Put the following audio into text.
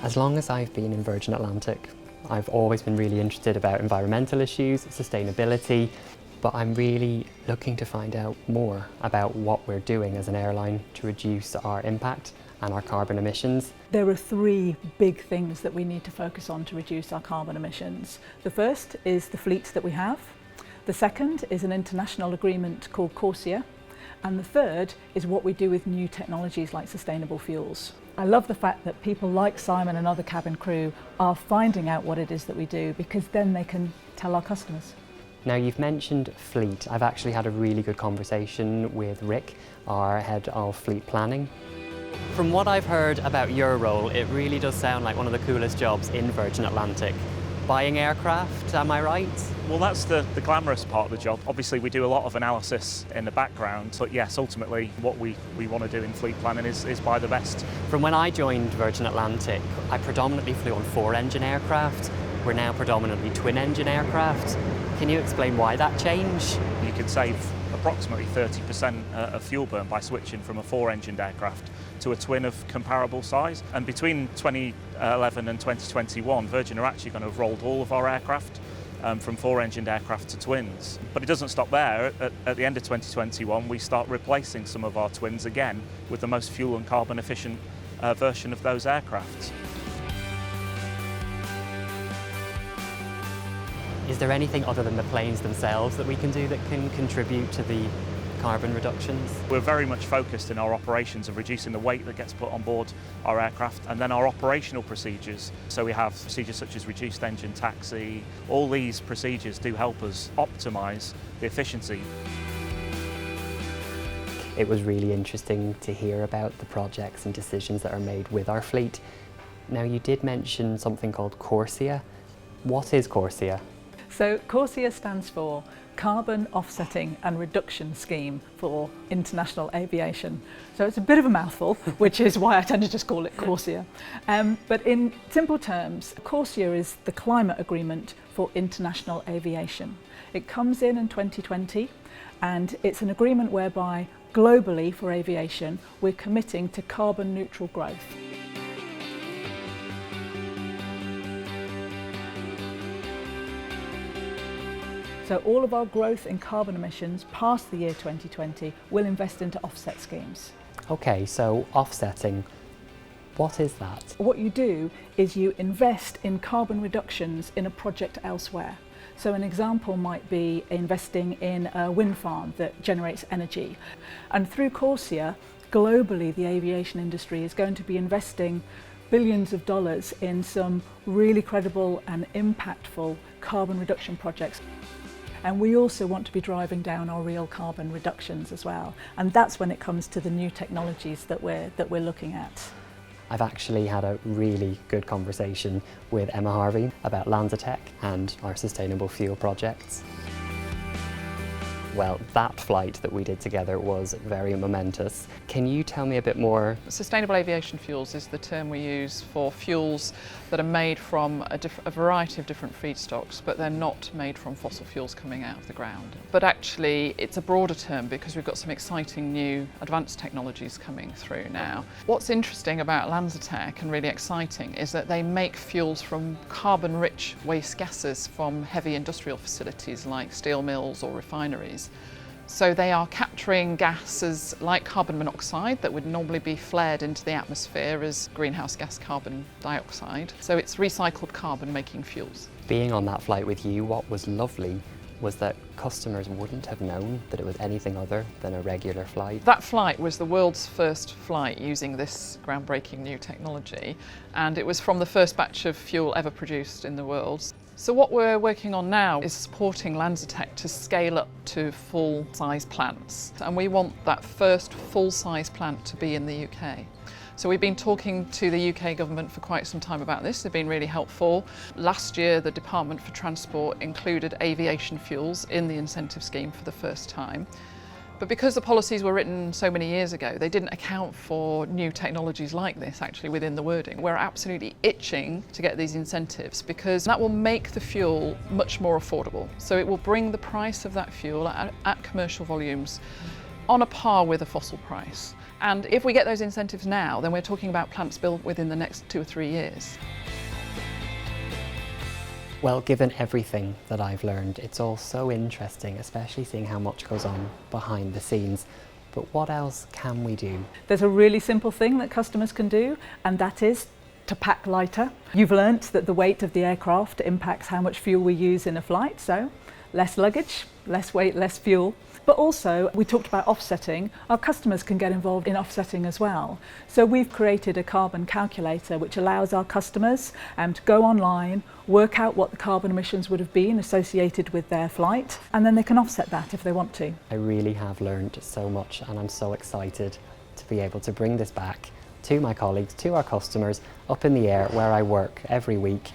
As long as I've been in Virgin Atlantic, I've always been really interested about environmental issues, sustainability, but I'm really looking to find out more about what we're doing as an airline to reduce our impact and our carbon emissions. There are three big things that we need to focus on to reduce our carbon emissions. The first is the fleet that we have. The second is an international agreement called CORSIA. And the third is what we do with new technologies like sustainable fuels. I love the fact that people like Simon and other cabin crew are finding out what it is that we do, because then they can tell our customers. Now, you've mentioned fleet. I've actually had a really good conversation with Rick, our head of fleet planning. From what I've heard about your role, it really does sound like one of the coolest jobs in Virgin Atlantic. Buying aircraft, am I right? Well, that's the glamorous part of the job. Obviously, we do a lot of analysis in the background, but yes, ultimately, what we want to do in fleet planning is buy the best. From when I joined Virgin Atlantic, I predominantly flew on 4-engine aircraft. We're now predominantly twin-engine aircraft. Can you explain why that change? You can save approximately 30% of fuel burn by switching from a 4-engined aircraft to a twin of comparable size. And between 2011 and 2021, Virgin are actually going to have rolled all of our aircraft from 4-engined aircraft to twins. But it doesn't stop there. At the end of 2021, we start replacing some of our twins again with the most fuel and carbon efficient version of those aircraft. Is there anything other than the planes themselves that we can do that can contribute to the carbon reductions? We're very much focused in our operations of reducing the weight that gets put on board our aircraft, and then our operational procedures. So we have procedures such as reduced engine taxi. All these procedures do help us optimise the efficiency. It was really interesting to hear about the projects and decisions that are made with our fleet. Now, you did mention something called CORSIA. What is CORSIA? So CORSIA stands for Carbon Offsetting and Reduction Scheme for International Aviation. So it's a bit of a mouthful, which is why I tend to just call it CORSIA. But in simple terms, CORSIA is the climate agreement for international aviation. It comes in 2020, and it's an agreement whereby globally for aviation, we're committing to carbon neutral growth. So all of our growth in carbon emissions past the year 2020 will invest into offset schemes. Okay, so offsetting, what is that? What you do is you invest in carbon reductions in a project elsewhere. So an example might be investing in a wind farm that generates energy. And through CORSIA, globally the aviation industry is going to be investing billions of dollars in some really credible and impactful carbon reduction projects. And we also want to be driving down our real carbon reductions as well. And that's when it comes to the new technologies that we're looking at. I've actually had a really good conversation with Emma Harvey about LanzaTech and our sustainable fuel projects. Well, that flight that we did together was very momentous. Can you tell me a bit more? Sustainable aviation fuels is the term we use for fuels that are made from a variety of different feedstocks, but they're not made from fossil fuels coming out of the ground. But actually, it's a broader term because we've got some exciting new advanced technologies coming through now. What's interesting about LanzaTech and really exciting is that they make fuels from carbon-rich waste gases from heavy industrial facilities like steel mills or refineries. So they are capturing gases like carbon monoxide that would normally be flared into the atmosphere as greenhouse gas carbon dioxide. So it's recycled carbon making fuels. Being on that flight with you, what was lovely was that customers wouldn't have known that it was anything other than a regular flight. That flight was the world's first flight using this groundbreaking new technology, and it was from the first batch of fuel ever produced in the world. So what we're working on now is supporting LanzaTech to scale up to full-size plants, and we want that first full-size plant to be in the UK. So we've been talking to the UK government for quite some time about this. They've been really helpful. Last year, the Department for Transport included aviation fuels in the incentive scheme for the first time. But because the policies were written so many years ago, they didn't account for new technologies like this actually within the wording. We're absolutely itching to get these incentives because that will make the fuel much more affordable. So it will bring the price of that fuel at commercial volumes on a par with a fossil price. And if we get those incentives now, then we're talking about plants built within the next 2 or 3 years. Well, given everything that I've learned, it's all so interesting, especially seeing how much goes on behind the scenes. But what else can we do? There's a really simple thing that customers can do, and that is to pack lighter. You've learnt that the weight of the aircraft impacts how much fuel we use in a flight, so less luggage, less weight, less fuel. But also, we talked about offsetting. Our customers can get involved in offsetting as well. So we've created a carbon calculator which allows our customers to go online, work out what the carbon emissions would have been associated with their flight, and then they can offset that if they want to. I really have learned so much, and I'm so excited to be able to bring this back to my colleagues, to our customers, up in the air where I work every week.